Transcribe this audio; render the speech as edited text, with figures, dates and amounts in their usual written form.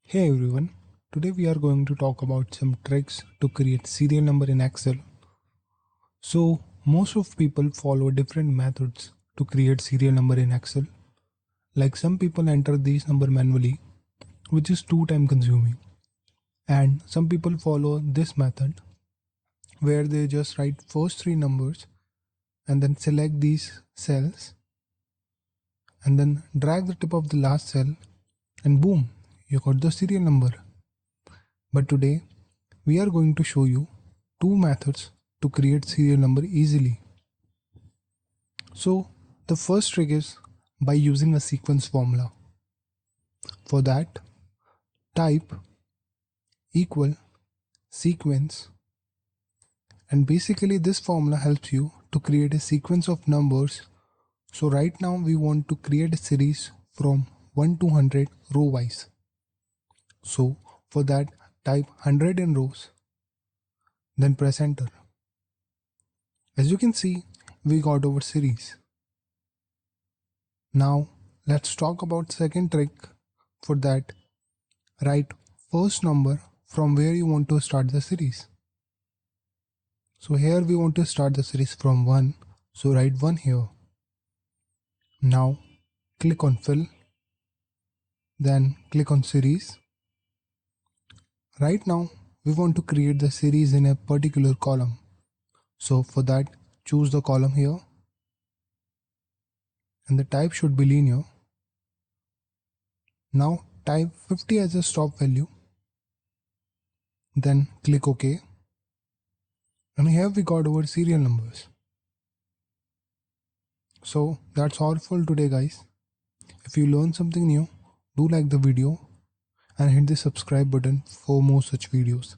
Hey everyone, today we are going to talk about some tricks to create serial number in Excel. So most of people follow different methods to create serial number in Excel. Like some people enter these number manually, which is too time consuming. And some people follow this method where they just write first three numbers and then select these cells and then drag the tip of the last cell and boom, you got the serial number. But today we are going to show you two methods to create serial number easily. So the first trick is by using a sequence formula. For that, type equal sequence, and basically this formula helps you to create a sequence of numbers. So right now we want to create a series from 1 to 100 row wise. So for that, type 100 in rows, then press enter. As you can see, we got our series. Now let's talk about second trick. For that, write first number from where you want to start the series. So here we want to start the series from 1, so write 1 here. Now click on fill, then click on series. Right now we want to create the series in a particular column. So for that, choose the column here and the type should be linear. Now type 50 as a stop value, then click OK, and here we got our serial numbers. So that's all for today guys. If you learned something new, do like the video and hit the subscribe button for more such videos.